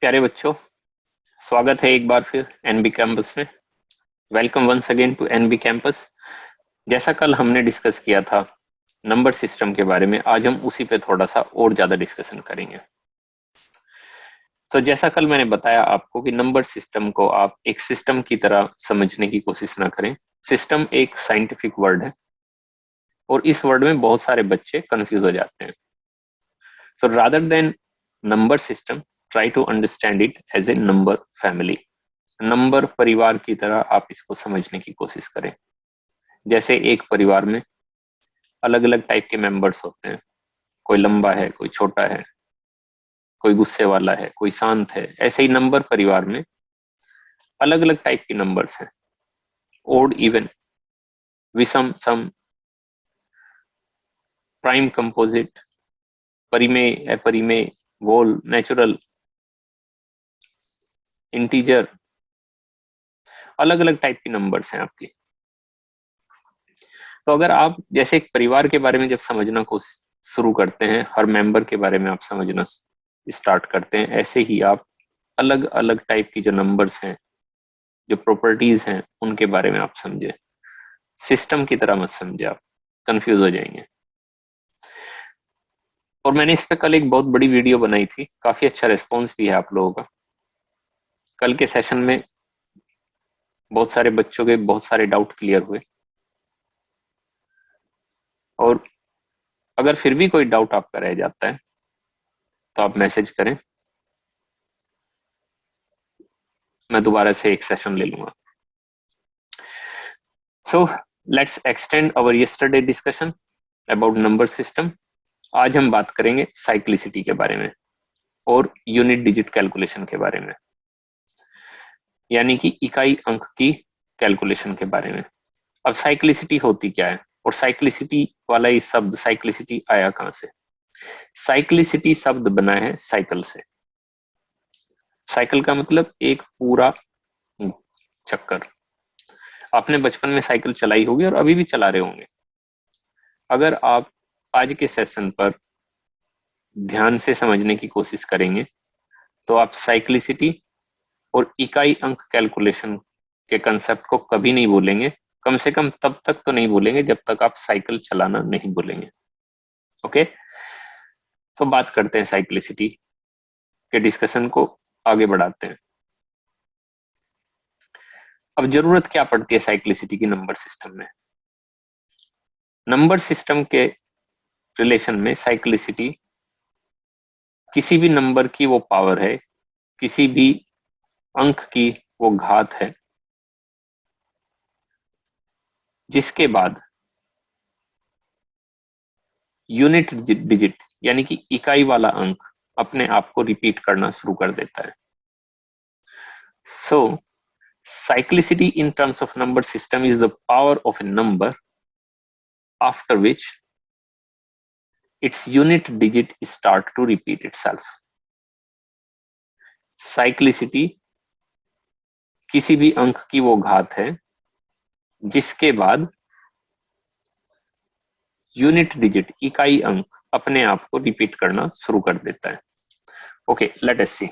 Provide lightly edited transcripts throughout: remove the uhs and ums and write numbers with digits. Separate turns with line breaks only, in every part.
प्यारे बच्चों, स्वागत है एक बार फिर एनबी कैंपस में। Welcome once again to NB campus. जैसा कल हमने डिस्कस किया था नंबर सिस्टम के बारे में, आज हम उसी पे थोड़ा सा और ज्यादा डिस्कशन करेंगे। तो जैसा कल मैंने बताया आपको कि नंबर सिस्टम को आप एक सिस्टम की तरह समझने की कोशिश ना करें। सिस्टम एक साइंटिफिक वर्ड है और इस वर्ड में बहुत सारे बच्चे कंफ्यूज हो जाते हैं। So rather than number system, try to understand it as a number family. Number परिवार की तरह आप इसको समझने की कोशिश करें। जैसे एक परिवार में अलग अलग टाइप के मेंबर्स होते हैं, कोई लंबा है, कोई छोटा है, कोई गुस्से वाला है, कोई शांत है। ऐसे ही नंबर परिवार में अलग अलग टाइप के नंबर्स हैं, ओड, इवन, विषम, सम, प्राइम, कंपोजिट, परिमेय, अपरिमेय, वोल, नेचुरल, इंटीजर, अलग अलग टाइप की नंबर्स हैं आपकी। तो अगर आप जैसे एक परिवार के बारे में जब समझना को शुरू करते हैं, हर मेंबर के बारे में आप समझना स्टार्ट करते हैं, ऐसे ही आप अलग अलग टाइप की जो नंबर्स हैं, जो प्रॉपर्टीज हैं, उनके बारे में आप समझे। सिस्टम की तरह मत समझे, आप कंफ्यूज हो जाएंगे। और मैंने इस पे कल एक बहुत बड़ी वीडियो बनाई थी, काफी अच्छा रिस्पॉन्स भी है आप लोगों का। कल के सेशन में बहुत सारे बच्चों के बहुत सारे डाउट क्लियर हुए। और अगर फिर भी कोई डाउट आपका रह जाता है तो आप मैसेज करें, मैं दोबारा से एक सेशन ले लूंगा। So let's extend our yesterday discussion about number system. आज हम बात करेंगे साइक्लिसिटी के बारे में और यूनिट डिजिट कैलकुलेशन के बारे में, यानी कि इकाई अंक की कैलकुलेशन के बारे में। अब साइक्लिसिटी होती क्या है और साइक्लिसिटी वाला ये शब्द साइक्लिसिटी आया कहां से? साइक्लिसिटी शब्द बना है साइकिल से। साइकिल का मतलब एक पूरा चक्कर। आपने बचपन में साइकिल चलाई होगी और अभी भी चला रहे होंगे। अगर आप आज के सेशन पर ध्यान से समझने की कोशिश करेंगे तो आप साइक्लिसिटी और इकाई अंक कैलकुलेशन के कंसेप्ट को कभी नहीं भूलेंगे। कम से कम तब तक तो नहीं भूलेंगे जब तक आप साइकिल चलाना नहीं भूलेंगे। ओके, तो बात करते हैं साइक्लिसिटी के डिस्कशन को आगे बढ़ाते हैं। अब जरूरत क्या पड़ती है साइक्लिसिटी की नंबर सिस्टम में? नंबर सिस्टम के रिलेशन में साइक्लिसिटी किसी भी नंबर की वो पावर है, किसी भी अंक की वो घात है, जिसके बाद यूनिट डिजिट यानी कि इकाई वाला अंक अपने आप को रिपीट करना शुरू कर देता है। सो cyclicity in terms of number system is the power of a number after which its unit digit start to repeat itself. cyclicity किसी भी अंक की वो घात है जिसके बाद यूनिट डिजिट इकाई अंक अपने आप को रिपीट करना शुरू कर देता है। ओके, लेट अस सी।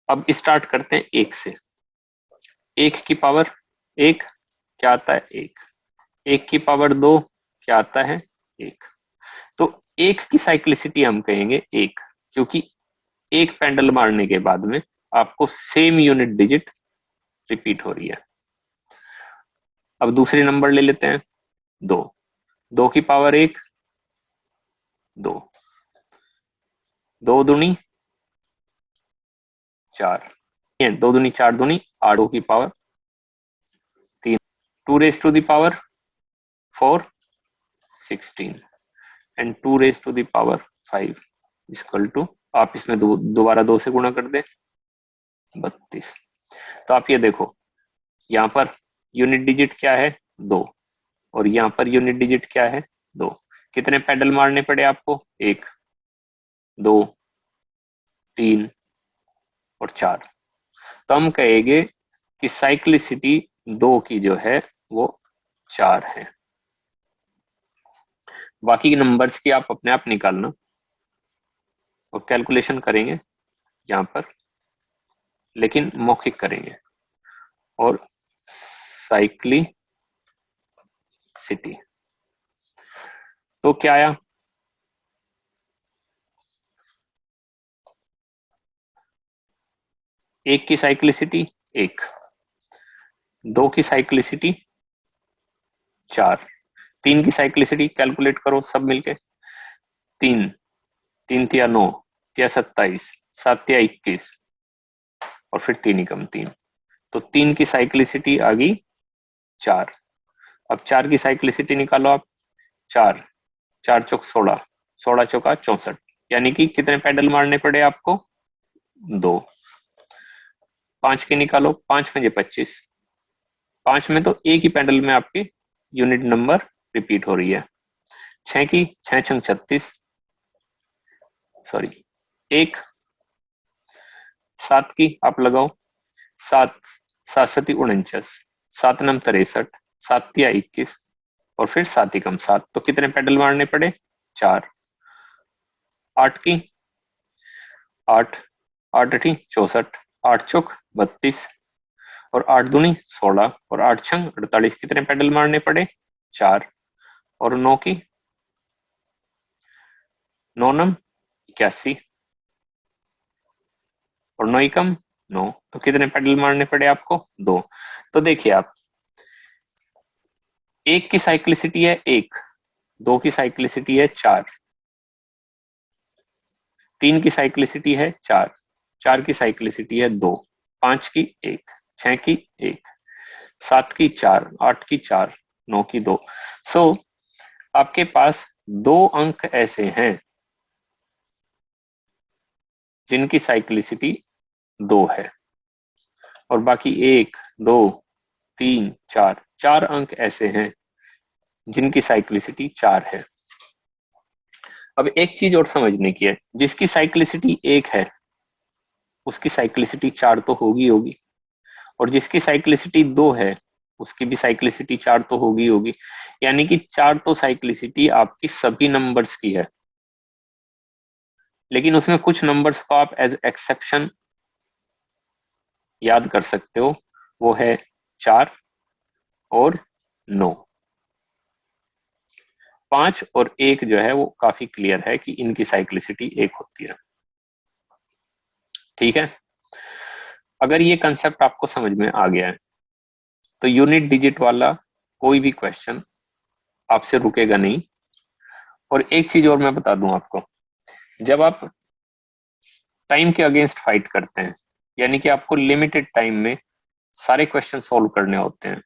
अब स्टार्ट करते हैं एक से। एक की पावर एक क्या आता है? एक। एक की पावर दो क्या आता है? एक। तो एक की साइक्लिसिटी हम कहेंगे एक, क्योंकि एक पेंडल मारने के बाद में आपको सेम यूनिट डिजिट रिपीट हो रही है। अब दूसरे नंबर ले लेते हैं, दो। दो की पावर एक, दो। दो दूनी चार, दो दूनी चार दूनी आठ, दो की पावर तीन। Two raise to the power four, 16, and two raise to the power 5 equal to, आप इसमें दोबारा दो से गुणा कर दे, 32। तो आप ये देखो, यहाँ पर यूनिट डिजिट क्या है? दो। और यहाँ पर यूनिट डिजिट क्या है? दो। कितने पेडल मारने पड़े आपको? एक, दो, तीन और चार। तो हम कहेंगे कि साइक्लिसिटी दो की जो है वो चार है। बाकी नंबर्स की आप अपने आप निकालना। और कैलकुलेशन करेंगे यहाँ पर, लेकिन मौखिक करेंगे। और साइक्लिसिटी तो क्या आया, एक की साइक्लिसिटी एक, दो की साइक्लिसिटी चार, तीन की साइक्लिसिटी कैलकुलेट करो सब मिलके, तीन, तीन तिया 9, तिया 27, सात तिया 21, और फिर तीन एकम तीन, तो तीन की साइक्लिसिटी आ गई चार। अब चार की साइक्लिसिटी निकालो आप, चार, चार चौक 16, 16 चौका 64, यानी कि कितने पेडल मारने पड़े आपको, दो। पांच की निकालो, पांच पंजे 25, पांच में तो एक ही पेडल में आपके यूनिट नंबर रिपीट हो रही है। छह की, छह छंग 36, सॉरी एक। सात की आप लगाओ, सात, सात सती 49, सात नम 63, सात तिया 21, और फिर सात एकम सात, तो कितने पेडल मारने पड़े, चार। आठ की, आठ, आठ अठी 64, आठ चौक 32, और आठ दूनी 16, और आठ छंग 48, कितने पेडल मारने पड़े, चार। और नौ की, नौ नम 81, और नौ एकम नौ, तो कितने पेडल मारने पड़े आपको, दो। तो देखिए आप, एक की साइक्लिसिटी है एक, दो की साइक्लिसिटी है चार, तीन की साइक्लिसिटी है चार, चार की साइक्लिसिटी है दो, पांच की एक, छह की एक, सात की चार, आठ की चार, नौ की दो। सो आपके पास दो अंक ऐसे हैं जिनकी साइक्लिसिटी दो है, और बाकी एक, दो, तीन, चार, चार अंक ऐसे हैं जिनकी साइक्लिसिटी चार है। अब एक चीज और समझने की है, जिसकी साइक्लिसिटी एक है उसकी साइक्लिसिटी चार तो होगी होगी, और जिसकी साइक्लिसिटी दो है उसकी भी साइक्लिसिटी चार तो होगी होगी, यानी कि चार तो साइक्लिसिटी आपकी सभी नंबर्स की है। लेकिन उसमें कुछ नंबर्स को आप एज एक्सेप्शन याद कर सकते हो, वो है चार और नौ। पांच और एक जो है वो काफी क्लियर है कि इनकी साइक्लिसिटी एक होती है। ठीक है, अगर ये कंसेप्ट आपको समझ में आ गया है तो यूनिट डिजिट वाला कोई भी क्वेश्चन आपसे रुकेगा नहीं। और एक चीज और मैं बता दूं आपको, जब आप टाइम के अगेंस्ट फाइट करते हैं, यानी कि आपको लिमिटेड टाइम में सारे क्वेश्चन सॉल्व करने होते हैं,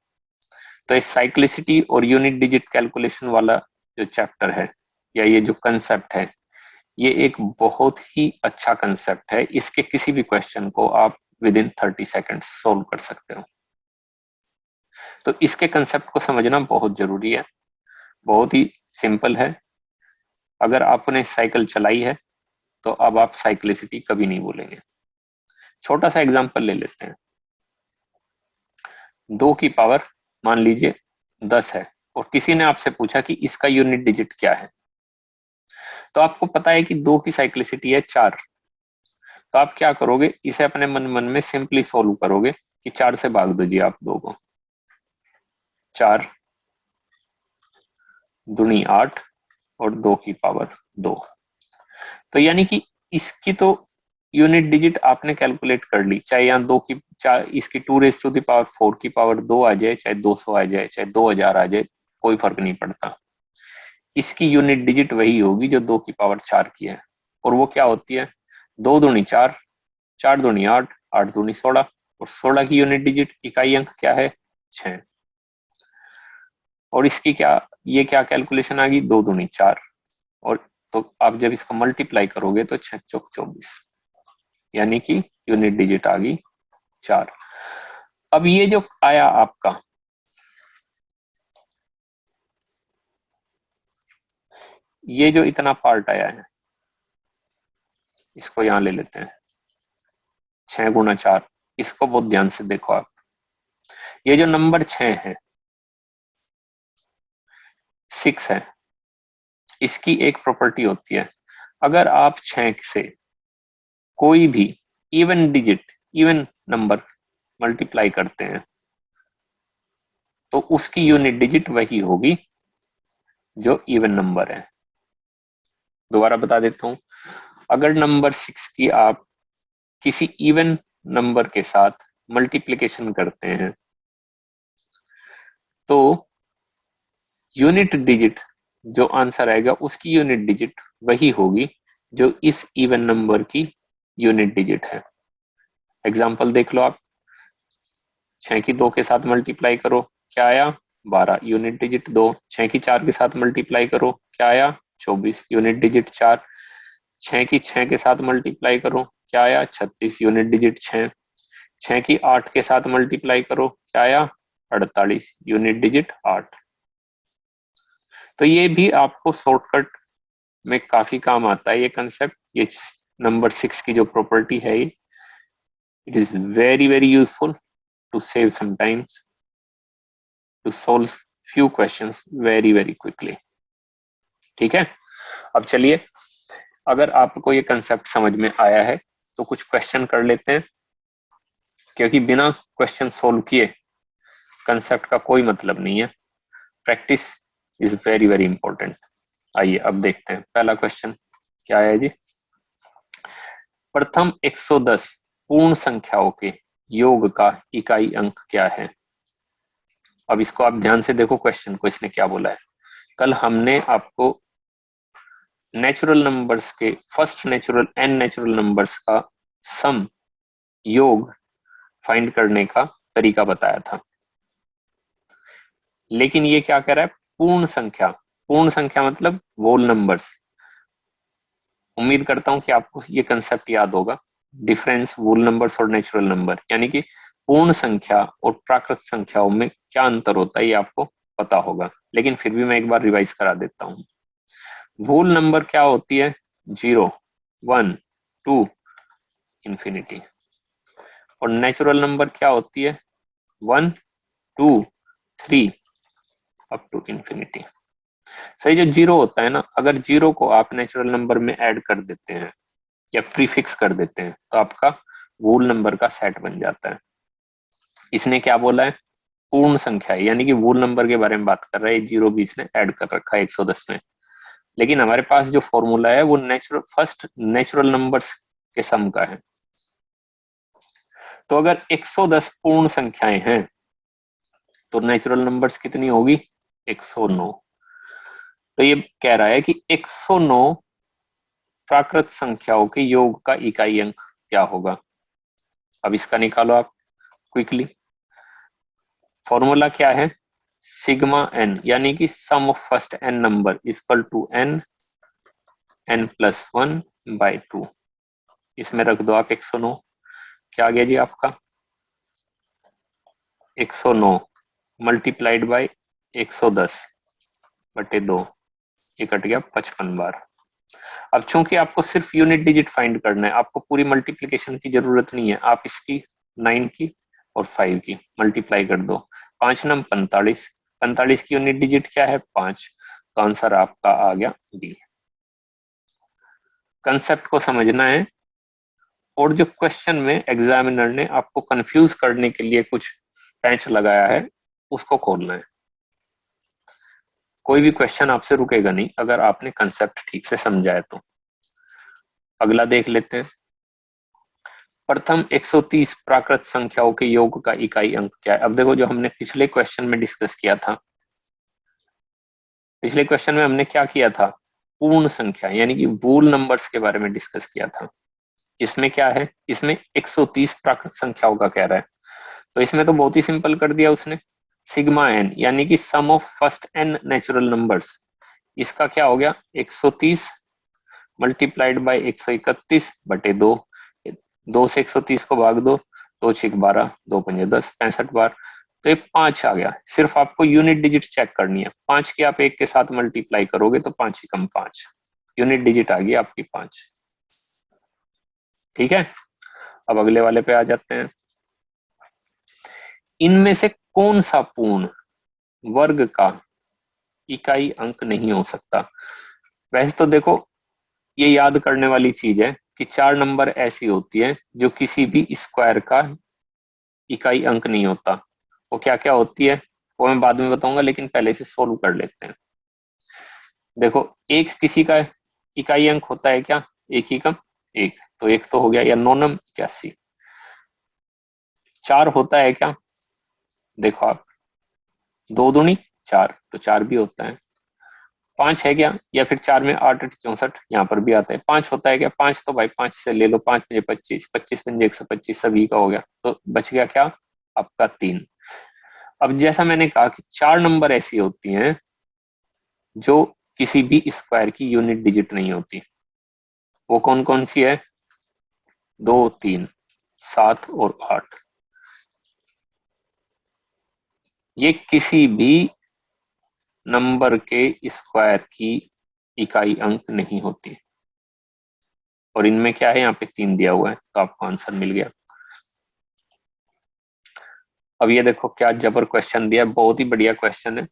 तो इस साइक्लिसिटी और यूनिट डिजिट कैलकुलेशन वाला जो चैप्टर है या ये जो कंसेप्ट है, ये एक बहुत ही अच्छा कंसेप्ट है। इसके किसी भी क्वेश्चन को आप विद इन 30 सेकेंड सोल्व कर सकते हो। तो इसके कंसेप्ट को समझना बहुत जरूरी है, बहुत ही सिंपल है। अगर आपने साइकिल चलाई है तो अब आप साइक्लिसिटी कभी नहीं भूलेंगे। छोटा सा एग्जांपल ले लेते हैं, दो की पावर मान लीजिए 10 है, और किसी ने आपसे पूछा कि इसका यूनिट डिजिट क्या है, तो आपको पता है कि दो की साइक्लिसिटी है चार, तो आप क्या करोगे, इसे अपने मन मन में सिंपली सोल्व करोगे कि चार से भाग दीजिए आप दो को, चार दुनी आठ और दो की पावर दो। तो यानी कि इसकी तो यूनिट डिजिट आपने कैलकुलेट कर ली, चाहे यहाँ दो की चार, इसकी two raise to the power four की पावर दो आ जाए, चाहे 200 आ जाए, चाहे 2000 आ जाए, कोई फर्क नहीं पड़ता। इसकी यूनिट डिजिट वही होगी जो दो की पावर चार की है, और वो क्या होती है, दो दूनी चार, चार दूनी आठ, आठ दूनी 16, और 16 की यूनिट डिजिट इकाई अंक क्या है, 6। और इसकी क्या, ये क्या कैलकुलेशन आ गई, दो दूनी चार, और तो आप जब इसको मल्टीप्लाई करोगे तो 6 चौक 24, यानी कि यूनिट डिजिट आ गई चार। अब ये जो आया आपका, ये जो इतना पार्ट आया है, इसको यहां ले लेते हैं, 6 गुणा 4, इसको बहुत ध्यान से देखो आप। ये जो नंबर 6 है, 6 है, इसकी एक प्रॉपर्टी होती है, अगर आप 6 से कोई भी even digit, even number multiply करते हैं तो उसकी यूनिट डिजिट वही होगी जो इवन नंबर है। दोबारा बता देता हूं, अगर नंबर 6 की आप किसी इवन नंबर के साथ मल्टीप्लिकेशन करते हैं तो यूनिट डिजिट जो आंसर आएगा उसकी यूनिट डिजिट वही होगी जो इस इवन नंबर की यूनिट डिजिट है। एग्जांपल देख लो आप, 6 की 2 के साथ मल्टीप्लाई करो, क्या आया 12, यूनिट डिजिट 2। 6 की 4 के साथ मल्टीप्लाई करो, क्या आया 24, यूनिट डिजिट 4। 6 की 6 के साथ मल्टीप्लाई करो, क्या आया 36, यूनिट डिजिट 6। 6 की 8 के साथ मल्टीप्लाई करो, क्या आया 48, यूनिट डिजिट 8। तो ये भी आपको शॉर्टकट में काफी काम आता है ये कंसेप्ट। ये नंबर 6 की जो प्रॉपर्टी है, ये it is very very useful to save some times, to solve few questions very very quickly. ठीक है, अब चलिए, अगर आपको ये कंसेप्ट समझ में आया है तो कुछ क्वेश्चन कर लेते हैं, क्योंकि बिना क्वेश्चन सोल्व किए कंसेप्ट का कोई मतलब नहीं है। Practice is very very important. आइए अब देखते हैं, पहला क्वेश्चन क्या है जी। प्रथम 110 पूर्ण संख्याओं के योग का इकाई अंक क्या है। अब इसको आप ध्यान से देखो क्वेश्चन को, इसने क्या बोला है। कल हमने आपको नेचुरल नंबर्स के first natural N natural numbers का सम योग फाइंड करने का तरीका बताया था, लेकिन ये क्या कह रहा है, पूर्ण संख्या। पूर्ण संख्या मतलब वोल नंबर्स। उम्मीद करता हूं कि आपको ये कंसेप्ट याद होगा, डिफरेंस वोल नंबर्स और नेचुरल नंबर, यानी कि पूर्ण संख्या और प्राकृत संख्याओं में क्या अंतर होता है ये आपको पता होगा, लेकिन फिर भी मैं एक बार रिवाइज करा देता हूं। वोल नंबर क्या होती है, 0, 1, 2, इंफिनिटी। और नेचुरल नंबर क्या होती है, 1, 2, 3 अप टू इंफिनिटी। सही, जो जीरो होता है ना, अगर जीरो को आप नेचुरल नंबर में ऐड कर देते हैं या प्रीफिक्स कर देते हैं तो आपका वोल नंबर का सेट बन जाता है। इसने क्या बोला है, पूर्ण संख्या है, यानी कि वोल नंबर के बारे में बात कर रहा है, जीरो भी इसने ऐड कर रखा है 110 में। लेकिन हमारे पास जो फॉर्मूला है वो फर्स्ट नेचुरल नंबर्स के सम का है। तो अगर 110 पूर्ण संख्याएं हैं तो नेचुरल नंबर्स कितनी होगी, 109। तो ये कह रहा है कि 109 प्राकृत संख्याओं के योग का इकाई अंक क्या होगा। अब इसका निकालो आप क्विकली। फॉर्मूला क्या है, सिग्मा एन, यानी कि sum of first n number equal to n, n plus 1 by 2। इसमें रख दो आप 109। क्या आ गया जी आपका, 109 मल्टीप्लाइड बाय 110 बटे 2, ये कट गया 55 बार। अब चूंकि आपको सिर्फ यूनिट डिजिट फाइंड करना है, आपको पूरी मल्टीप्लिकेशन की जरूरत नहीं है, आप इसकी 9 की और 5 की मल्टीप्लाई कर दो। 5 नम 45, 45 की यूनिट डिजिट क्या है 5, तो आंसर आपका आ गया बी। कंसेप्ट को समझना है, और जो क्वेश्चन में एग्जामिनर ने आपको कंफ्यूज करने के लिए कुछ पैंच लगाया है उसको खोलना है। कोई भी क्वेश्चन आपसे रुकेगा नहीं अगर आपने कंसेप्ट ठीक से समझा है तो। अगला देख लेते हैं, प्रथम 130 प्राकृत संख्याओं के योग का इकाई अंक क्या है। अब देखो, जो हमने पिछले क्वेश्चन में डिस्कस किया था, पिछले क्वेश्चन में हमने क्या किया था, पूर्ण संख्या यानी कि वोल नंबर्स के बारे में डिस्कस किया था। इसमें क्या है, इसमें 130 प्राकृत संख्याओं का कह रहा है, तो इसमें तो बहुत ही सिंपल कर दिया उसने, सिग्मा एन यानी कि sum of first n natural numbers, इसका क्या हो गया 130 मल्टीप्लाइड बाय 131 बटे 2। 2 से 130 को भाग दो, 2 6 12, 2 5 10, 65 बार। तो ये 5 आ गया। सिर्फ आपको यूनिट डिजिट चेक करनी है, 5 की आप 1 के साथ मल्टीप्लाई करोगे तो 5 ही कम 5, यूनिट डिजिट आ गई आपकी 5। ठीक है, अब अगले वाले पे आ जाते हैं। इनमें से कौन सा पूर्ण वर्ग का इकाई अंक नहीं हो सकता। वैसे तो देखो, ये याद करने वाली चीज है कि 4 नंबर ऐसी होती है जो किसी भी स्क्वायर का इकाई अंक नहीं होता। वो क्या क्या होती है वो मैं बाद में बताऊंगा, लेकिन पहले से सोल्व कर लेते हैं। देखो, एक किसी का इकाई अंक होता है क्या? एक ही का एक, तो एक तो हो गया, या 9 81। 4 होता है क्या? देखो आप, 2 दूनी 4, तो 4 भी होता है। 5 है क्या? या फिर 4 में 8 8 64, यहाँ पर भी आता है। 5 होता है क्या? 5 तो भाई 5 से ले लो, 5 पंजे 25, 25 पंजे 125, सभी का हो गया, तो बच गया क्या आपका 3। अब जैसा मैंने कहा कि 4 नंबर ऐसी होती हैं जो किसी भी स्क्वायर की यूनिट डिजिट नहीं होती। वो कौन कौन सी है? 2 3 7 और 8। ये किसी भी नंबर के स्क्वायर की इकाई अंक नहीं होती। और इनमें क्या है, यहाँ पे 3 दिया हुआ है, तो आपको आंसर मिल गया। अब ये देखो क्या जबर क्वेश्चन दिया है, बहुत ही बढ़िया क्वेश्चन है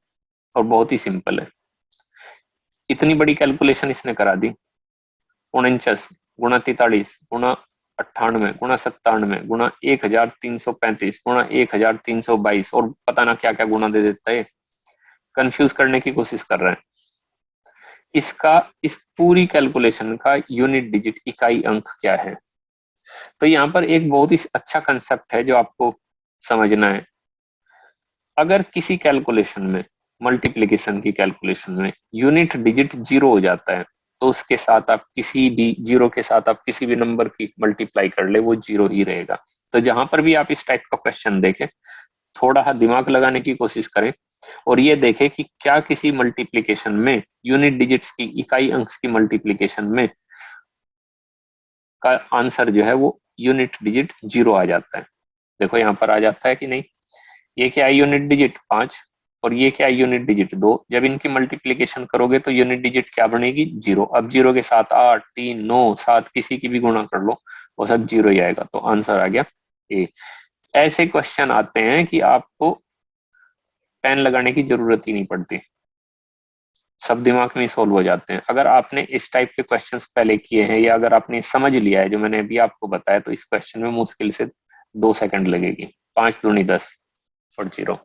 और बहुत ही सिंपल है। इतनी बड़ी कैलकुलेशन इसने करा दी। 49 गुणा 43 गुणा 98 गुणा 97 गुणा 1335 गुणा 1322, और पता ना क्या क्या गुणा दे देता है। कंफ्यूज करने की कोशिश कर रहे हैं। इसका, इस पूरी कैलकुलेशन का यूनिट डिजिट इकाई अंक क्या है? तो यहाँ पर एक बहुत ही अच्छा कंसेप्ट है जो आपको समझना है। अगर किसी कैलकुलेशन में, मल्टीप्लिकेशन की कैलकुलेशन में यूनिट डिजिट 0 हो जाता है, तो उसके साथ आप किसी भी जीरो के साथ आप किसी भी नंबर की मल्टीप्लाई कर ले, वो 0 ही रहेगा। तो जहां पर भी आप इस टाइप का क्वेश्चन देखें, थोड़ा सा दिमाग लगाने की कोशिश करें और ये देखें कि क्या किसी मल्टीप्लिकेशन में यूनिट डिजिट्स की, इकाई अंक की मल्टीप्लिकेशन में का आंसर जो है वो यूनिट डिजिट 0 आ जाता है। देखो यहाँ पर आ जाता है कि नहीं। ये क्या है? यूनिट डिजिट 5, और ये क्या है? Unit digit 2। जब इनकी मल्टीप्लिकेशन करोगे तो यूनिट डिजिट क्या बनेगी? 0। अब 0 के साथ 8 3 9 7 किसी की भी गुणा कर लो, वो सब 0 ही आएगा, तो आंसर आ गया ए। ऐसे क्वेश्चन आते हैं कि आपको पेन लगाने की जरूरत ही नहीं पड़ती, सब दिमाग में ही सोल्व हो जाते हैं। अगर आपने इस टाइप के क्वेश्चंस पहले किए हैं, या अगर आपने समझ लिया है जो मैंने अभी आपको बताया, तो इस क्वेश्चन में मुश्किल से 2 सेकंड लगेगी। 5 दूनी 10 और 0।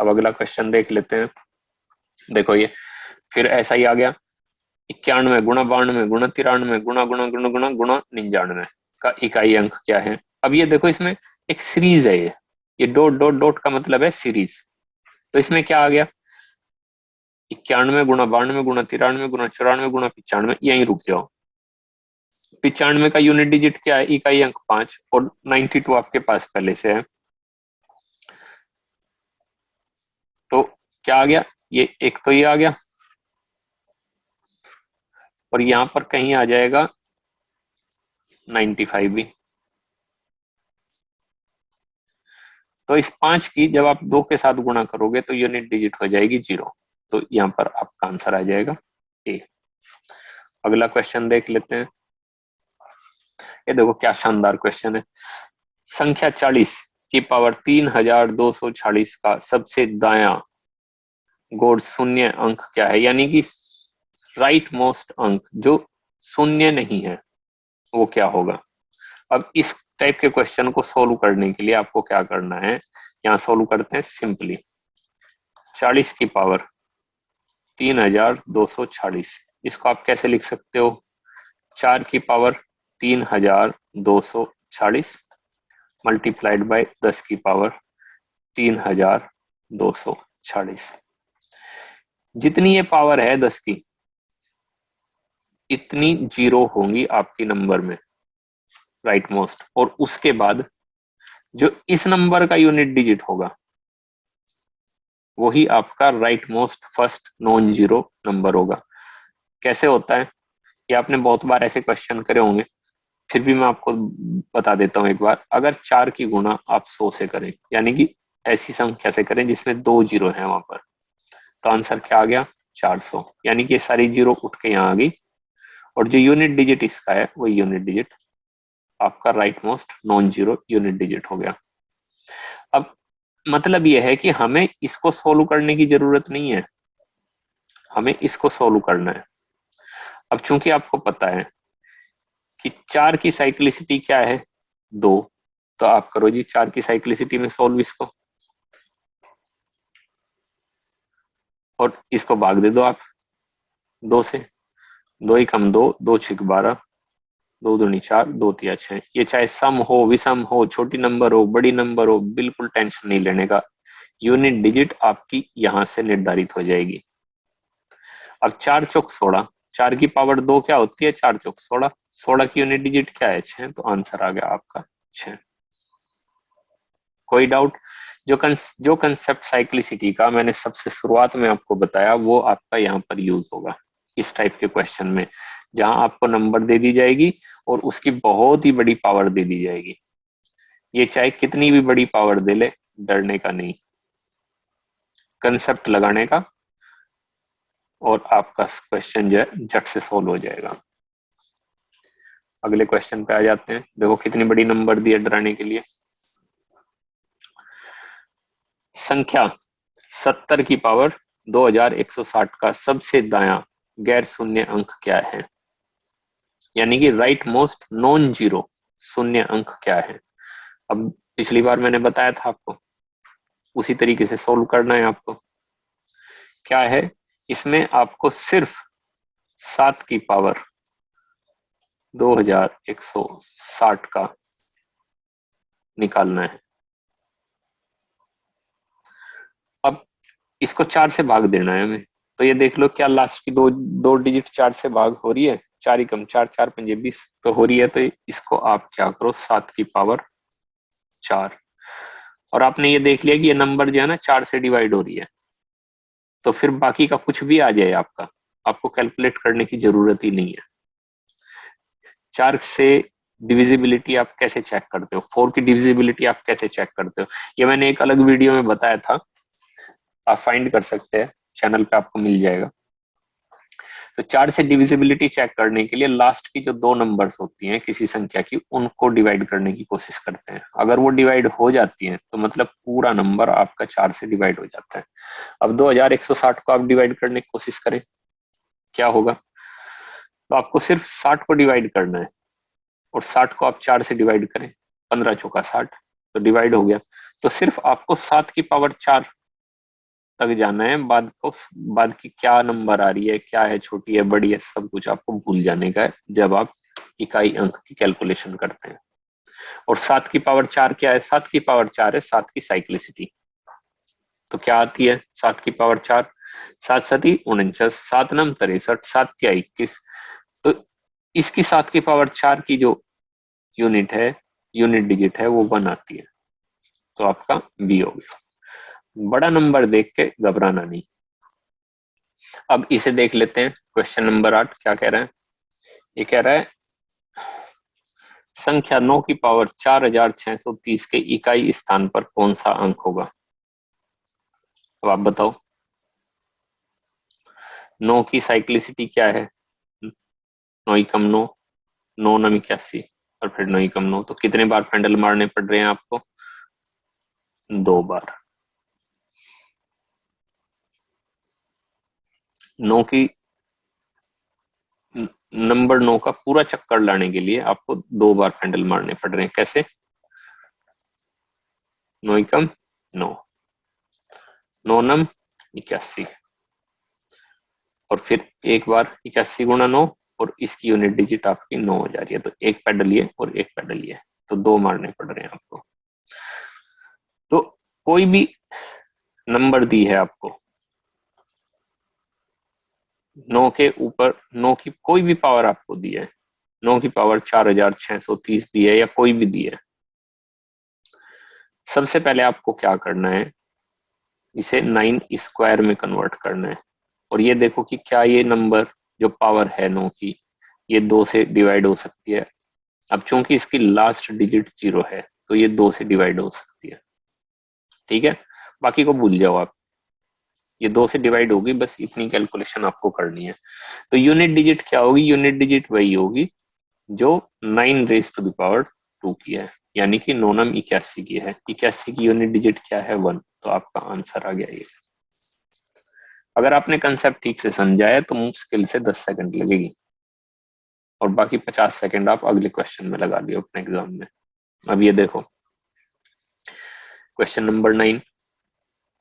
अब अगला क्वेश्चन देख लेते हैं। देखो ये फिर ऐसा ही आ गया। 91 गुणा 92 गुणा 93 गुणा गुणा गुणा गुणा गुणा 99 का इकाई अंक क्या है? अब ये देखो, इसमें एक सीरीज है। ये डॉट डॉट डॉट का मतलब है सीरीज। तो इसमें क्या आ गया? 91 गुणा 92 गुणा 93 गुणा 94 गुणा 95, यहीं रुक जाओ। 95 का यूनिट डिजिट क्या है? इकाई अंक 5, और 92 आपके पास पहले से है, तो क्या आ गया? ये एक तो ये आ गया, और यहां पर कहीं आ जाएगा 95 भी। तो इस 5 की जब आप 2 के साथ गुणा करोगे तो यूनिट डिजिट हो जाएगी 0। तो यहाँ पर आपका आंसर आ जाएगा ए। अगला क्वेश्चन देख लेते हैं। ये देखो क्या शानदार क्वेश्चन है। संख्या 40 की पावर 3246 का सबसे दायां गोड़ शून्य अंक क्या है? यानी कि राइट मोस्ट अंक जो शून्य नहीं है, वो क्या होगा? अब इस टाइप के क्वेश्चन को सोल्व करने के लिए आपको क्या करना है, यहाँ सोल्व करते हैं सिंपली। 40 की पावर 3246, इसको आप कैसे लिख सकते हो? 4 की पावर 3246 मल्टीप्लाइड बाय 10 की पावर 3246। जितनी ये पावर है 10 की, इतनी 0 होंगी आपकी नंबर में, राइट मोस्ट। और उसके बाद जो इस नंबर का यूनिट डिजिट होगा, वही आपका right most first non zero number होगा। कैसे होता है? ये आपने बहुत बार ऐसे क्वेश्चन करे होंगे, फिर भी मैं आपको बता देता हूँ एक बार। अगर 4 की गुणा आप 100 से करें, यानी कि ऐसी संख्या से करें जिसमें 2 जीरो है वहां पर, तो आंसर क्या आ गया? 400। यानी कि ये सारी जीरो उठ के यहाँ आ गई, और जो यूनिट डिजिट इसका है वही यूनिट डिजिट आपका right most non zero unit digit हो गया। अब मतलब यह है कि हमें इसको सोल्व करने की जरूरत नहीं है, हमें इसको सोल्व करना है। अब चूंकि आपको पता है कि 4 की साइक्लिसिटी क्या है, 2। तो आप करो जी 4 की साइक्लिसिटी में सोल्व इसको, और इसको भाग दे दो आप 2 से। 2 ही कम 2, 2 6 12, 2 दूनी 4, 2 तिया 6। ये चाहे सम हो, विषम हो, छोटी नंबर हो, बड़ी नंबर हो, बिल्कुल टेंशन नहीं लेने का। यूनिट डिजिट आपकी यहां से निर्धारित हो जाएगी। अब 4 चौक 16, 4 की पावर 2 क्या होती है, 4 चौक 16, 16 की यूनिट डिजिट क्या है, 6। तो आंसर आ गया आपका 6। कोई डाउट? जो कंसेप्ट साइक्लिसिटी का मैंने सबसे शुरुआत में आपको बताया, वो आपका यहाँ पर यूज होगा इस टाइप के क्वेश्चन में, जहां आपको नंबर दे दी जाएगी और उसकी बहुत ही बड़ी पावर दे दी जाएगी। ये चाहे कितनी भी बड़ी पावर दे ले, डरने का नहीं, कंसेप्ट लगाने का, और आपका क्वेश्चन जो है झट से सोल्व हो जाएगा। अगले क्वेश्चन पे आ जाते हैं। देखो कितनी बड़ी नंबर दी है डराने के लिए। संख्या 70 की पावर 2160 का सबसे दायां गैर शून्य अंक क्या है, यानी कि राइट मोस्ट नॉन जीरो शून्य अंक क्या है। अब पिछली बार मैंने बताया था आपको, उसी तरीके से सोल्व करना है आपको। क्या है इसमें, आपको सिर्फ 7 की पावर 2160 का निकालना है। अब इसको 4 से भाग देना है हमें। तो ये देख लो, क्या लास्ट की दो डिजिट 4 से भाग हो रही है, 4 ही कम 4, 4 पंजे 20 तो हो रही है। तो इसको आप क्या करो, 7 की पावर 4। और आपने ये देख लिया कि ये नंबर जो है ना 4 से डिवाइड हो रही है, तो फिर बाकी का कुछ भी आ जाए आपका, आपको कैलकुलेट करने की जरूरत ही नहीं है। 4 से डिविजिबिलिटी आप कैसे चेक करते हो, 4 की डिविजिबिलिटी आप कैसे चेक करते हो, ये मैंने एक अलग वीडियो में बताया था, आप फाइंड कर सकते हैं, चैनल पे आपको मिल जाएगा। तो 4 से डिविजिबिलिटी चेक करने के लिए लास्ट की जो 2 नंबर्स होती हैं किसी संख्या की, उनको डिवाइड करने की कोशिश करते हैं। अगर वो डिवाइड हो जाती हैं तो मतलब पूरा नंबर आपका 4 से डिवाइड हो जाता है। अब 2160 को आप डिवाइड करने की कोशिश करें, क्या होगा। तो आपको सिर्फ 60 को डिवाइड करना है, और 60 को आप 4 से डिवाइड करें, 15 चौका 60, तो डिवाइड हो गया। तो सिर्फ आपको 7 की पावर 4 तक जाना है, बाद की क्या नंबर आ रही है, क्या है, छोटी है, बड़ी है, सब कुछ आपको भूल जाने का है जब आप इकाई अंक की कैलकुलेशन करते हैं। और 7 की पावर 4 क्या है, 7 की पावर 4 है 7 की साइक्लिसिटी। तो क्या आती है 7 की पावर 4, 7 सती 49, 7 नम 63, 7 तिया 21। तो इसकी 7 की पावर 4 की जो यूनिट है, यूनिट डिजिट है, वो 1 आती है। तो आपका बी हो गया। बड़ा नंबर देख के घबराना नहीं। अब इसे देख लेते हैं, क्वेश्चन नंबर 8 क्या कह रहा है। ये कह रहा है संख्या 9 की पावर 4630 के इकाई स्थान पर कौन सा अंक होगा। अब आप बताओ, 9 की साइक्लिसिटी क्या है, 9 ही कम 9, 9 नम 81, और फिर 9 ही कम 9, तो कितने बार पेंडल मारने पड़ रहे हैं आपको, 2 बार। 9 की नंबर 9 का पूरा चक्कर लाने के लिए आपको 2 बार पेंडल मारने पड़ रहे हैं। कैसे, 9 ही कम 9, 9 नम 81, और फिर एक बार 81 गुणा 9, और इसकी यूनिट डिजिट आपकी 9 हो जा रही है। तो एक पैडल ये और एक पैडल ये, तो 2 मारने पड़ रहे हैं आपको। तो कोई भी नंबर दी है आपको, 9 के ऊपर 9 की कोई भी पावर आपको दी है, 9 की पावर 4630 दी है या कोई भी दी है, सबसे पहले आपको क्या करना है, इसे 9 स्क्वायर में कन्वर्ट करना है। और ये देखो कि क्या ये नंबर जो पावर है 9 की, ये 2 से डिवाइड हो सकती है। अब चूंकि इसकी लास्ट डिजिट 0 है, तो ये 2 से डिवाइड हो सकती है। ठीक है, बाकी को भूल जाओ आप, ये 2 से डिवाइड होगी, बस इतनी कैलकुलेशन आपको करनी है। तो यूनिट डिजिट क्या होगी, यूनिट डिजिट वही होगी जो 9 रेज टू द पावर 2 की है, यानी कि 9 नम 81 की है। 81 की यूनिट डिजिट क्या है, 1। तो आपका आंसर आ गया ये। अगर आपने कंसेप्ट ठीक से समझा है तो मुश्किल से 10 सेकंड लगेगी। और बाकी 50 सेकंड आप अगले क्वेश्चन में लगा लियो अपने एग्जाम में। अब ये देखो क्वेश्चन नंबर 9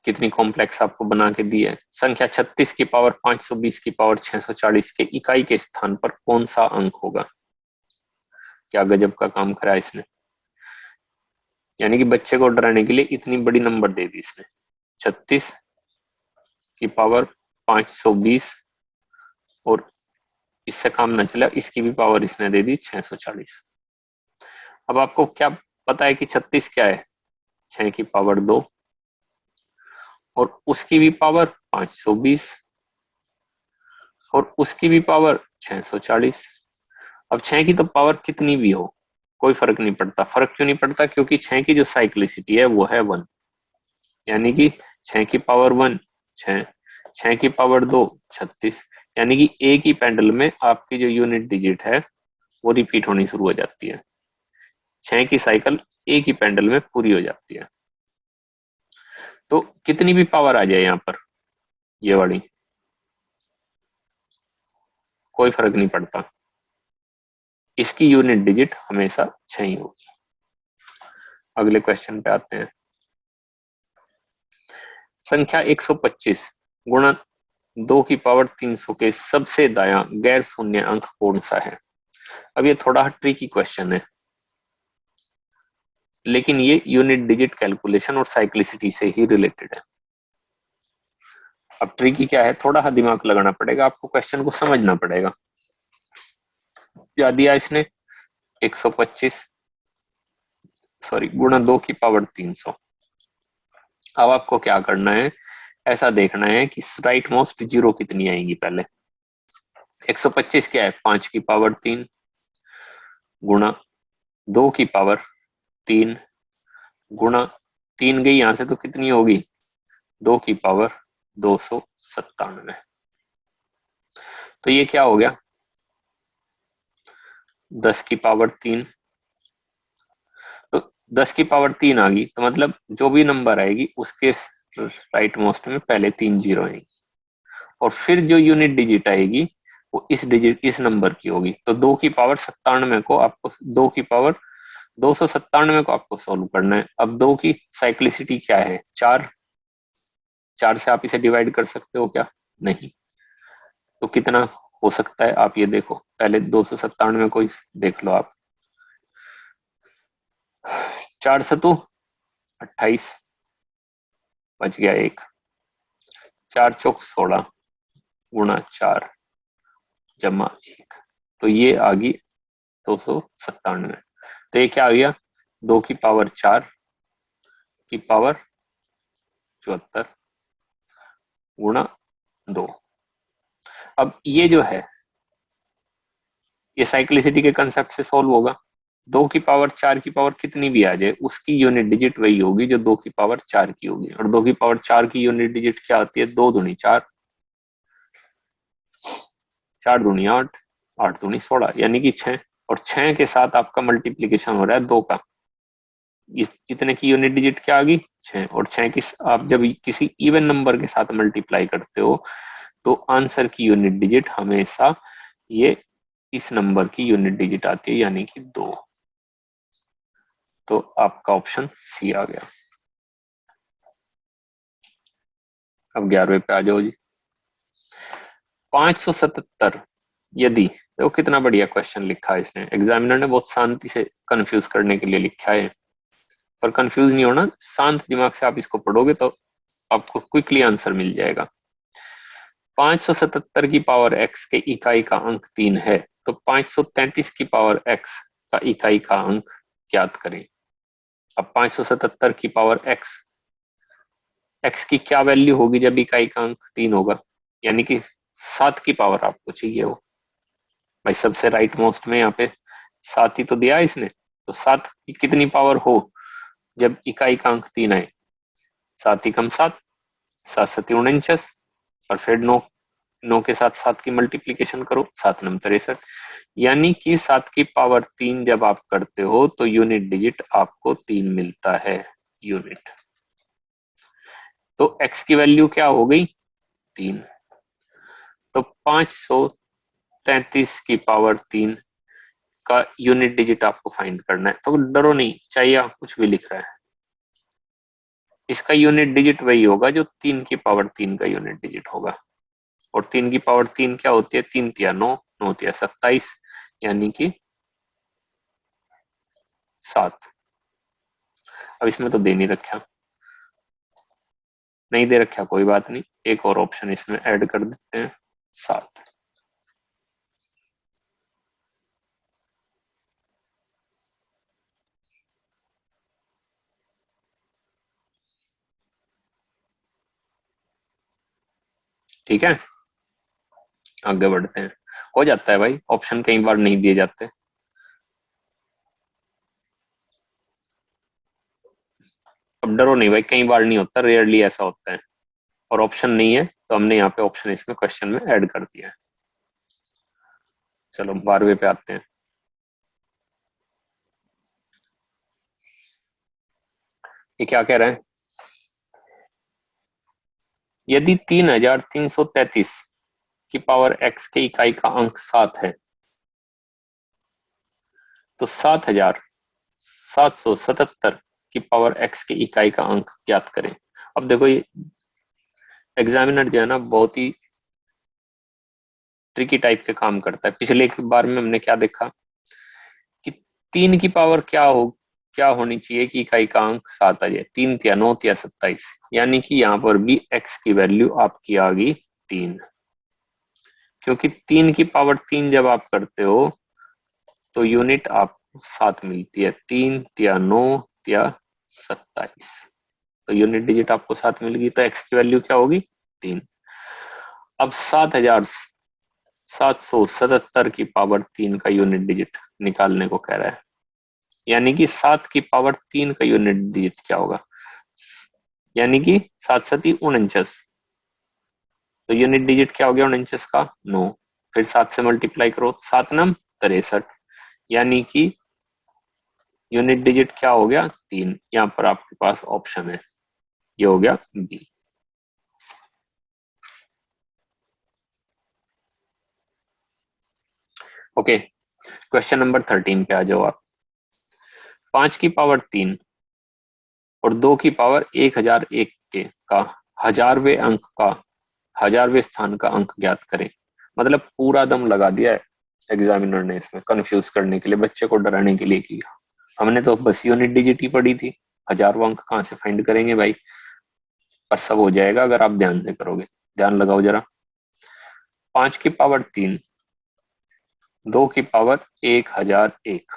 कितनी कॉम्प्लेक्स आपको बना के दी है। संख्या 36 की पावर 520 की पावर 640 के इकाई के स्थान पर कौन सा अंक होगा। क्या गजब का काम करा इसने, यानी कि बच्चे को डराने के लिए इतनी बड़ी नंबर दे दी इसने। 36 की पावर 520 और इससे काम न चला इसकी भी पावर इसने दे दी 640। अब आपको क्या पता है कि 36 क्या है, 6 की पावर 2 और उसकी भी पावर 520 और उसकी भी पावर 640। अब 6 की तो पावर कितनी भी हो कोई फर्क नहीं पड़ता। फर्क क्यों नहीं पड़ता, क्योंकि 6 की जो साइक्लिसिटी है वो है 1, यानी कि 6 की पावर 1 6, 6 की पावर 2 36, यानी कि एक ही पेंडल में आपकी जो यूनिट डिजिट है वो रिपीट होनी शुरू हो जाती है। 6 की साइकिल एक ही पेंडल में पूरी हो जाती है। तो कितनी भी पावर आ जाए यहाँ पर ये वाली कोई फर्क नहीं पड़ता, इसकी यूनिट डिजिट हमेशा 6 ही होगी। अगले क्वेश्चन पे आते हैं। संख्या 125 गुणा 2 की पावर 300 के सबसे दायां गैर शून्य अंक कौन सा है। अब ये थोड़ा ट्रिकी क्वेश्चन है, लेकिन ये यूनिट डिजिट कैलकुलेशन और साइक्लिसिटी से ही रिलेटेड है। अब ट्रिकी क्या है, थोड़ा सा दिमाग लगाना पड़ेगा आपको, क्वेश्चन को समझना पड़ेगा। क्या दिया इसने, 125 सॉरी गुणा 2 की पावर 300। अब आपको क्या करना है, ऐसा देखना है कि राइट मोस्ट जीरो कितनी आएंगी पहले। 125 क्या है, 5 की पावर 3 गुणा 2 की पावर 3 गुणा 3 गई यहां से तो कितनी होगी, 2 की पावर 297। तो ये क्या हो गया, 10 की पावर 3। तो 10 की पावर 3 आ गई, तो मतलब जो भी नंबर आएगी उसके राइट मोस्ट में पहले 3 जीरो आएंगी और फिर जो यूनिट डिजिट आएगी वो इस नंबर की होगी। तो 2 की पावर 97 को आपको 2 की पावर 297 को आपको सोल्व करना है। अब 2 की साइक्लिसिटी क्या है, 4, 4 से आप इसे डिवाइड कर सकते हो क्या, नहीं। तो कितना हो सकता है आप ये देखो, पहले 297 को देख लो आप। 4 सतु 28 बच गया एक, 4 चौक 16 गुणा 4 जमा 1, तो ये आ गई 297। तो ये क्या आ गया, 2 की पावर 4 की पावर 74 गुणा 2। अब ये जो है ये साइक्लिसिटी के कंसेप्ट से सॉल्व होगा। 2 की पावर 4 की पावर कितनी भी आ जाए उसकी यूनिट डिजिट वही होगी जो 2 की पावर 4 की होगी, और 2 की पावर 4 की यूनिट डिजिट क्या आती है, 2 दूनी 4, 4 दूनी 8, 8 दूनी 16, यानी कि 6, और 6 के साथ आपका मल्टीप्लीकेशन हो रहा है 2 का। इतने की यूनिट डिजिट क्या आ गई, 6, और 6 की आप जब किसी इवन नंबर के साथ मल्टीप्लाई करते हो तो आंसर की यूनिट डिजिट हमेशा ये इस नंबर की यूनिट डिजिट आती है, यानी कि 2। तो आपका ऑप्शन सी आ गया। अब 11वें पे आ जाओ जी। 577 यदि, देखो कितना बढ़िया क्वेश्चन लिखा है इसने, एग्जामिनर ने बहुत शांति से कंफ्यूज करने के लिए लिखा है, पर कंफ्यूज नहीं होना, शांत दिमाग से आप इसको पढ़ोगे तो आपको क्विकली आंसर मिल जाएगा। 577 की पावर x के इकाई का अंक 3 है, तो 533 की पावर x का इकाई का अंक ज्ञात करें। अब 577 की पावर x की क्या वैल्यू होगी जब इकाई का अंक 3 होगा, यानी कि 7 की पावर आपको चाहिए हो। भाई सबसे राइट मोस्ट में यहाँ पे 7 ही तो दिया है इसने, तो 7 की कितनी पावर हो जब इकाई का अंक 3 आए, 7 ही कम 7, 7 7 49, और फिर 9, 9 के साथ 7 की मल्टीप्लीकेशन करो, 7 9 63, यानी कि 7 की पावर 3 जब आप करते हो तो यूनिट डिजिट आपको 3 मिलता है यूनिट। तो x की वैल्यू क्या हो गई, 3। तो 533 की पावर 3 का यूनिट डिजिट आपको फाइंड करना है, तो डरो नहीं, चाहिए आप कुछ भी लिख रहा है, इसका यूनिट डिजिट वही होगा जो 3 की पावर 3 का यूनिट डिजिट होगा। और 3 की पावर 3 क्या होती है, 3 तिया 9, 9 तिया 27, यानी कि 7। अब इसमें तो दे नहीं रखा, नहीं दे रखा कोई बात नहीं, एक और ऑप्शन इसमें ऐड कर देते हैं, 7। ठीक है, आगे बढ़ते हैं। हो जाता है भाई, ऑप्शन कई बार नहीं दिए जाते। अब डरो नहीं भाई, कई बार नहीं होता, रेयरली ऐसा होता है। और ऑप्शन नहीं है तो हमने यहाँ पे ऑप्शन इसमें क्वेश्चन में ऐड कर दिया है। चलो 12वें पे आते हैं। ये क्या कह रहा है, यदि 3333 की पावर x के इकाई का अंक 7 है, तो 7777 की पावर x की इकाई का अंक ज्ञात करें। अब देखो ये एग्जामिनर जो है ना, बहुत ही ट्रिकी टाइप के काम करता है। पिछले एक बार में हमने क्या देखा कि 3 की पावर क्या होनी चाहिए कि इकाई का अंक 7 आ जाए, 3 या 9 या 27, यानी कि यहाँ पर भी x की वैल्यू आपकी आ गई 3, क्योंकि 3 की पावर 3 जब आप करते हो तो यूनिट आपको 7 मिलती है, 3 या 9 या 27, तो यूनिट डिजिट आपको 7 मिल गई, तो x की वैल्यू क्या होगी, 3। अब 7777 की पावर 3 का यूनिट डिजिट निकालने को कह रहा है, यानी कि 7 की पावर 3 का यूनिट डिजिट क्या होगा, यानी कि 7 7 49, तो यूनिट डिजिट क्या हो गया 49 का, 9। फिर 7 से मल्टीप्लाई करो, 7 9 63, यानी कि यूनिट डिजिट क्या हो गया, 3। यहाँ पर आपके पास ऑप्शन है, ये हो गया बी। ओके, क्वेश्चन नंबर 13 पे आ जाओ आप। 5 की पावर 3 और 2 की पावर 1001 के का हजारवें अंक का हजारवें स्थान का अंक ज्ञात करें। मतलब पूरा दम लगा दिया है एग्जामिनर ने इसमें, कंफ्यूज करने के लिए, बच्चे को डराने के लिए किया। हमने तो बस यूनिट डिजिट ही पढ़ी थी, हजारवा अंक कहाँ से फाइंड करेंगे भाई, पर सब हो जाएगा अगर आप ध्यान से करोगे। ध्यान लगाओ जरा, 5 की पावर 3, 2 की पावर 1001,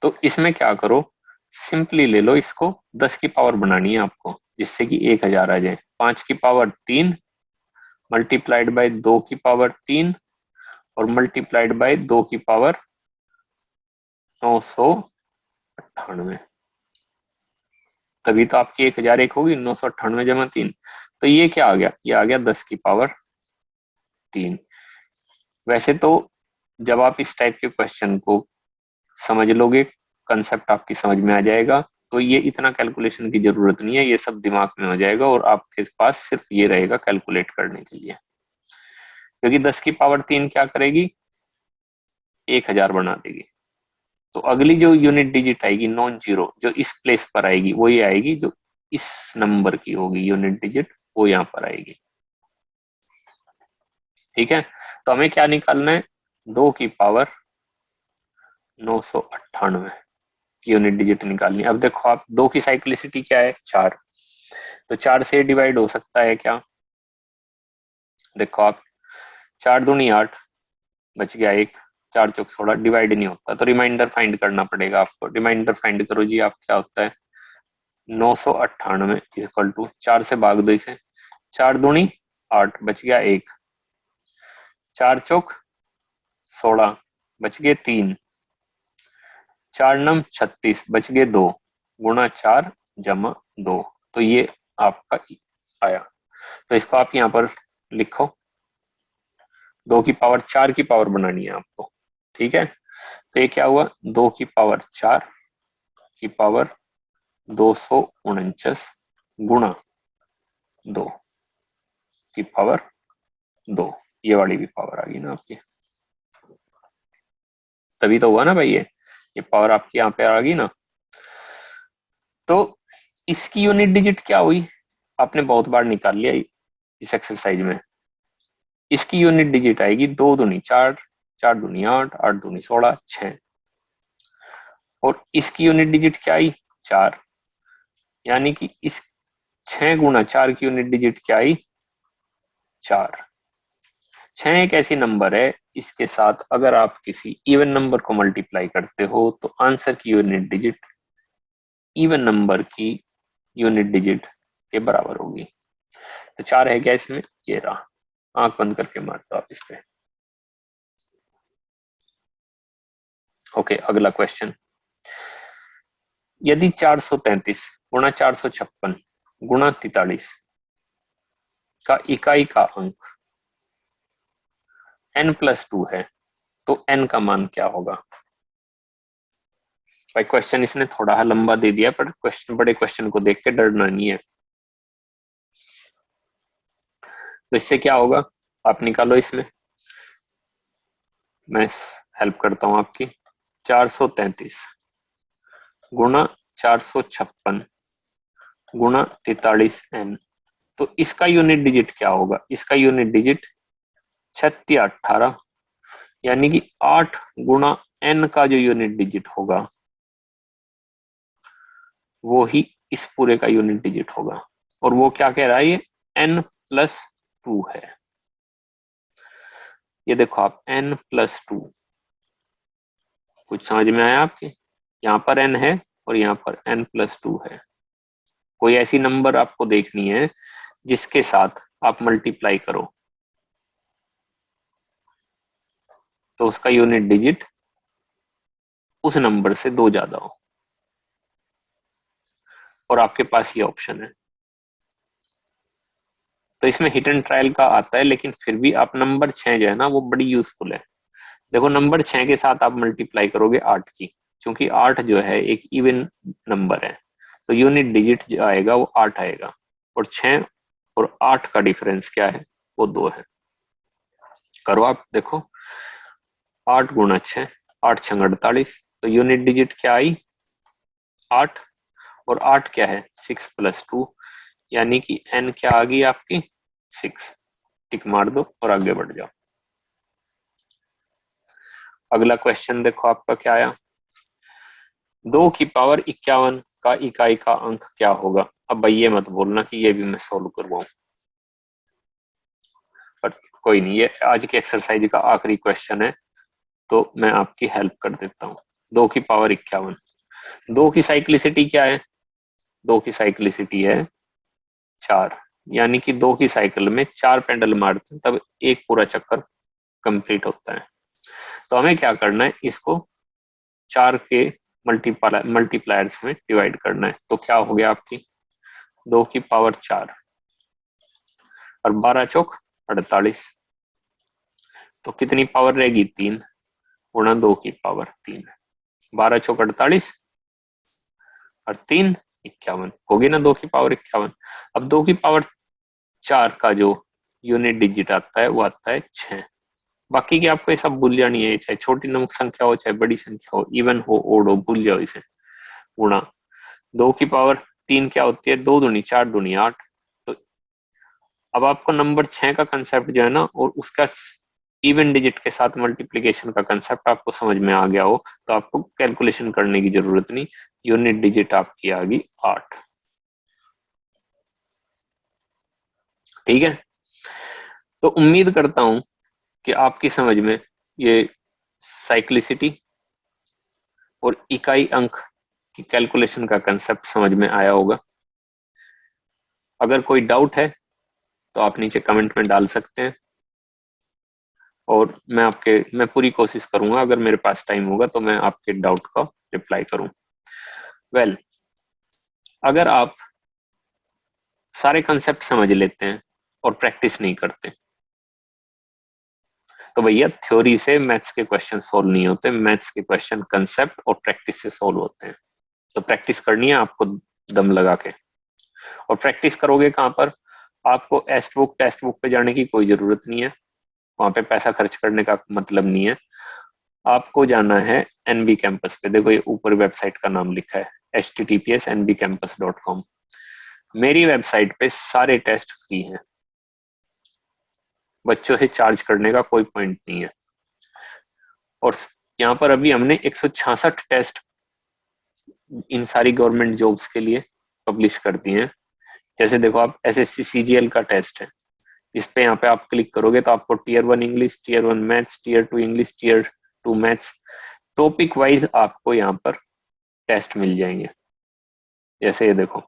तो इसमें क्या करो, सिंपली ले लो इसको, 10 की पावर बनानी है आपको, जिससे कि 1000 आ जाए। 5 की पावर 3 मल्टीप्लाइड बाय 2 की पावर 3 और मल्टीप्लाइड बाय 2 की पावर 998, तभी तो आपकी 1001 होगी, 998 जमा 3, तो ये क्या आ गया, ये आ गया 10 की पावर 3। वैसे तो जब आप इस टाइप के क्वेश्चन को समझ लोगे, कंसेप्ट आपकी समझ में आ जाएगा, तो ये इतना कैलकुलेशन की जरूरत नहीं है, ये सब दिमाग में हो जाएगा और आपके पास सिर्फ ये रहेगा कैलकुलेट करने के लिए। क्योंकि 10 की पावर 3 क्या करेगी, 1000 बना देगी। तो अगली जो यूनिट डिजिट आएगी नॉन जीरो, जो इस प्लेस पर आएगी, वो ये आएगी जो इस नंबर की होगी यूनिट डिजिट, वो यहाँ पर आएगी। ठीक है, तो हमें क्या निकालना है, 2 की पावर 998 यूनिट डिजिट निकालनी है। अब देखो आप, 2 की साइक्लिसिटी क्या है, 4, तो 4 से डिवाइड हो सकता है क्या, देखो आप, 4 दूनी 8, बच गया 1, 4 चौक 16, डिवाइड नहीं होता, तो रिमाइंडर फाइंड करना पड़ेगा आपको। रिमाइंडर फाइंड करो जी, आप क्या होता है, 998 इक्वल टू 4 से भाग दो इसे, 4 दूनी 8, बच गया 1, 4 चौक 16, बच गए 3, 4 नम 36, बच गए 2, गुणा 4 जमा 2, तो ये आपका आया। तो इसको आप यहाँ पर लिखो, 2 की पावर 4 की पावर बनानी है आपको। ठीक है, तो ये क्या हुआ, 2 की पावर 4 की पावर 249 गुणा 2 की पावर 2, ये वाली भी पावर आ गई ना आपकी। तभी तो हुआ ना भाई, ये पावर आपकी यहाँ पे आ गई ना। तो इसकी यूनिट डिजिट क्या हुई, आपने बहुत बार निकाल लिया इस एक्सरसाइज में। इसकी यूनिट डिजिट आएगी 2 दूनी 4, 4 दूनी 8, 8 दूनी 16, 6। और इसकी यूनिट डिजिट क्या आई, 4। यानी कि इस 6 गुना 4 की यूनिट डिजिट क्या आई, 4। 6 एक ऐसी नंबर है, इसके साथ अगर आप किसी इवन नंबर को मल्टीप्लाई करते हो तो आंसर की यूनिट डिजिट इवन नंबर की यूनिट डिजिट के बराबर होगी। तो 4 है क्या इसमें, ये रहा। आंख बंद करके मार दो आप इस पे। ओके, अगला क्वेश्चन। यदि 433 गुणा 456 गुणा 43 का इकाई का अंक n+2 है तो n का मान क्या होगा। भाई क्वेश्चन इसने थोड़ा लंबा दे दिया, पर क्वेश्चन, बड़े क्वेश्चन को देख के डरना नहीं है। तो इससे क्या होगा, आप निकालो इसमें, मैं हेल्प करता हूं आपकी। 433 गुणा 456 गुणा 43n। तो इसका यूनिट डिजिट क्या होगा, इसका यूनिट डिजिट 36 18, यानी कि 8 गुणा n का जो यूनिट डिजिट होगा वो ही इस पूरे का यूनिट डिजिट होगा। और वो क्या कह रहा है, ये n+2 है। ये देखो आप, n+2, कुछ समझ में आया आपके। यहाँ पर n है और यहाँ पर n+2 है। कोई ऐसी नंबर आपको देखनी है जिसके साथ आप मल्टीप्लाई करो तो उसका यूनिट डिजिट उस नंबर से 2 ज्यादा हो, और आपके पास ये ऑप्शन है। तो इसमें हिट एंड ट्रायल का आता है, लेकिन फिर भी आप नंबर 6 जो है ना वो बड़ी यूजफुल है। देखो नंबर 6 के साथ आप मल्टीप्लाई करोगे 8 की, क्योंकि 8 जो है एक इवन नंबर है, तो यूनिट डिजिट जो आएगा वो 8 आएगा। और 6 और 8 का डिफरेंस क्या है, वो 2 है। करो आप देखो, 8 गुणा 6, 8 6 48, तो यूनिट डिजिट क्या आई, 8। और 8 क्या है, 6+2, यानी कि n क्या आ गई आपकी, 6। टिक मार दो और आगे बढ़ जाओ। अगला क्वेश्चन देखो आपका क्या आया। 2 की पावर 51 का इकाई का अंक क्या होगा। अब भाई ये मत बोलना कि ये भी मैं सोल्व करवाऊं, पर कोई नहीं, ये आज की एक्सरसाइज का आखिरी क्वेश्चन है तो मैं आपकी हेल्प कर देता हूँ। 2 की पावर 51, 2 की साइक्लिसिटी क्या है, 2 की साइक्लिसिटी है 4, यानी कि 2 की साइकिल में 4 पेडल मारते हैं तब एक पूरा चक्कर कंप्लीट होता है। तो हमें क्या करना है, इसको 4 के मल्टीप्लायर्स में डिवाइड करना है। तो क्या हो गया आपकी, 2 की पावर 4 और 12 चौक 48, तो कितनी पावर रहेगी, 3 गुणा 2 की पावर 3। 12 चौक 48 और 3 51, होगी ना 2 की पावर 51। अब 2 की पावर 4 का जो यूनिट डिजिट आता है वो आता है 6। बाकी की आपको ये सब भूल जानी है, चाहे छोटी नमक संख्या हो चाहे बड़ी संख्या हो, इवन हो ओड हो, भूल जाओ इसे। गुणा 2 की पावर 3 क्या होती है, 2 दूनी 4 दूनी 8। तो अब आपको नंबर 6 का कंसेप्ट जो है ना, और उसका इवन डिजिट के साथ मल्टीप्लीकेशन का कंसेप्ट आपको समझ में आ गया हो तो आपको कैलकुलेशन करने की जरूरत नहीं। यूनिट डिजिट आपकी आ गई 8। ठीक है, तो उम्मीद करता हूं कि आपकी समझ में ये साइक्लिसिटी और इकाई अंक की कैलकुलेशन का कंसेप्ट समझ में आया होगा। अगर कोई डाउट है तो आप नीचे कमेंट में डाल सकते हैं, और मैं पूरी कोशिश करूंगा, अगर मेरे पास टाइम होगा तो मैं आपके डाउट का रिप्लाई करूं। वेल, अगर आप सारे कंसेप्ट समझ लेते हैं और प्रैक्टिस नहीं करते तो भैया थ्योरी से मैथ्स के क्वेश्चन सॉल्व नहीं होते, मैथ्स के क्वेश्चन कंसेप्ट और प्रैक्टिस से सॉल्व होते हैं। तो प्रैक्टिस करनी है आपको दम लगा के। और प्रैक्टिस करोगे कहाँ पर, आपको टेक्स्ट बुक पे जाने की कोई जरूरत नहीं है, वहां पे पैसा खर्च करने का मतलब नहीं है। आपको जाना है एनबी कैंपस पे। देखो ये ऊपर वेबसाइट का नाम लिखा है https://nbcampus.com। मेरी वेबसाइट पे सारे टेस्ट फ्री हैं, बच्चों से चार्ज करने का कोई पॉइंट नहीं है। और यहाँ पर अभी हमने 166 टेस्ट इन सारी गवर्नमेंट जॉब्स के लिए पब्लिश कर दिए हैं। जैसे देखो आप एसएससी सीजीएल का टेस्ट है, इस पे यहाँ पे आप क्लिक करोगे तो आपको tier 1 English, tier 1 maths, tier 2 English, tier 2 maths, topic wise आपको यहाँ पर टेस्ट मिल जाएंगे। जैसे ये देखो,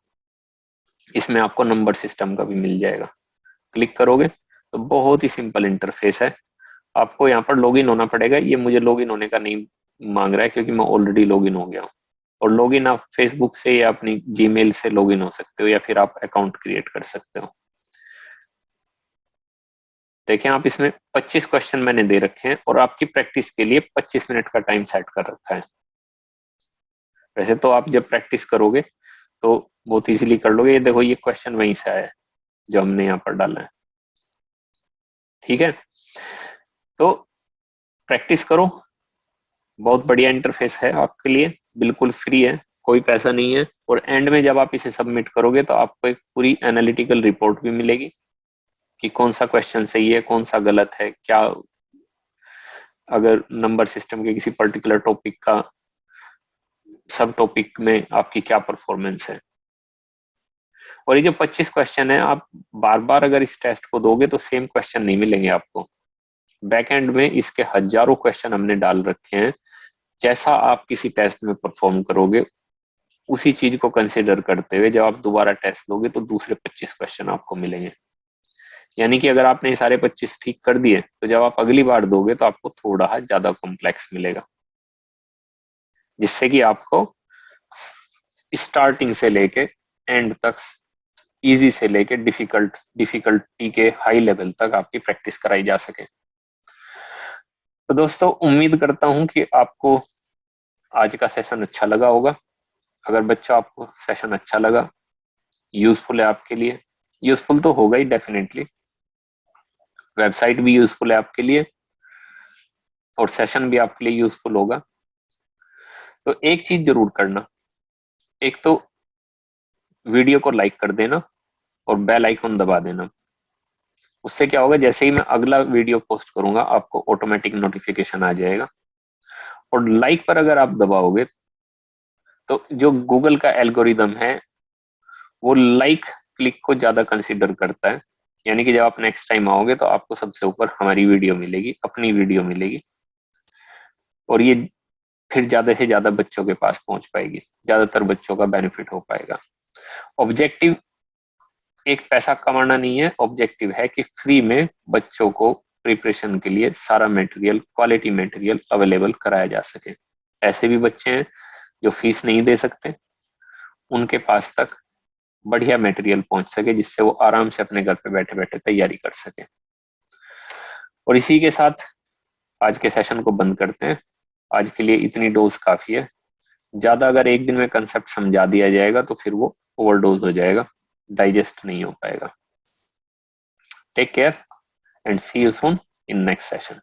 इसमें आपको नंबर सिस्टम का भी मिल जाएगा। क्लिक करोगे तो बहुत ही सिंपल इंटरफेस है। आपको यहाँ पर लॉगिन होना पड़ेगा। ये मुझे लॉगिन होने का नहीं मांग रहा है क्योंकि मैं ऑलरेडी लॉगिन हो गया हूँ। और लॉगिन आप फेसबुक से या अपनी जीमेल से लॉगिन हो सकते हो, या फिर आप अकाउंट क्रिएट कर सकते हो। देखें आप, इसमें 25 क्वेश्चन मैंने दे रखे हैं और आपकी प्रैक्टिस के लिए 25 मिनट का टाइम सेट कर रखा है। वैसे तो आप जब प्रैक्टिस करोगे तो बहुत इजीली कर लोगे। ये देखो, ये क्वेश्चन वहीं से आया है जो हमने यहाँ पर डाला है। ठीक है, तो प्रैक्टिस करो। बहुत बढ़िया इंटरफेस है आपके लिए, बिल्कुल फ्री है, कोई पैसा नहीं है। और एंड में जब आप इसे सबमिट करोगे तो आपको एक पूरी एनालिटिकल रिपोर्ट भी मिलेगी कि कौन सा क्वेश्चन सही है, कौन सा गलत है, क्या अगर नंबर सिस्टम के किसी पर्टिकुलर टॉपिक का सब टॉपिक में आपकी क्या परफॉर्मेंस है। और ये जो 25 क्वेश्चन है, आप बार बार अगर इस टेस्ट को दोगे तो सेम क्वेश्चन नहीं मिलेंगे आपको। बैक एंड में इसके हजारों क्वेश्चन हमने डाल रखे हैं। जैसा आप किसी टेस्ट में परफॉर्म करोगे उसी चीज को कंसिडर करते हुए जब आप दोबारा टेस्ट दोगे तो दूसरे 25 क्वेश्चन आपको मिलेंगे। यानी कि अगर आपने ये सारे 25 ठीक कर दिए तो जब आप अगली बार दोगे तो आपको थोड़ा ज्यादा कॉम्प्लेक्स मिलेगा, जिससे कि आपको स्टार्टिंग से लेके एंड तक, इजी से लेके डिफिकल्टी के हाई लेवल तक आपकी प्रैक्टिस कराई जा सके। तो दोस्तों, उम्मीद करता हूं कि आपको आज का सेशन अच्छा लगा होगा। अगर बच्चों आपको सेशन अच्छा लगा, यूजफुल है आपके लिए, यूजफुल तो होगा ही डेफिनेटली, वेबसाइट भी यूजफुल है आपके लिए और सेशन भी आपके लिए यूजफुल होगा, तो एक चीज जरूर करना। एक तो वीडियो को लाइक कर देना और बेल आइकन दबा देना। उससे क्या होगा, जैसे ही मैं अगला वीडियो पोस्ट करूंगा आपको ऑटोमेटिक नोटिफिकेशन आ जाएगा। और लाइक पर अगर आप दबाओगे तो जो गूगल का एल्गोरिदम है वो लाइक क्लिक को ज्यादा कंसीडर करता है। यानी कि जब आप नेक्स्ट टाइम आओगे तो आपको सबसे ऊपर हमारी वीडियो मिलेगी, अपनी वीडियो मिलेगी, और ये फिर ज्यादा से ज्यादा बच्चों के पास पहुंच पाएगी, ज्यादातर बच्चों का बेनिफिट हो पाएगा। ऑब्जेक्टिव एक पैसा कमाना नहीं है, ऑब्जेक्टिव है कि फ्री में बच्चों को प्रिपरेशन के लिए सारा मटेरियल, क्वालिटी मटेरियल अवेलेबल कराया जा सके। ऐसे भी बच्चे हैं जो फीस नहीं दे सकते, उनके पास तक बढ़िया मटेरियल पहुंच सके जिससे वो आराम से अपने घर पे बैठे बैठे तैयारी कर सके। और इसी के साथ आज के सेशन को बंद करते हैं। आज के लिए इतनी डोज काफी है। ज्यादा अगर एक दिन में कंसेप्ट समझा दिया जाएगा तो फिर वो ओवरडोज हो जाएगा, डाइजेस्ट नहीं हो पाएगा। Take care and see you soon in next session.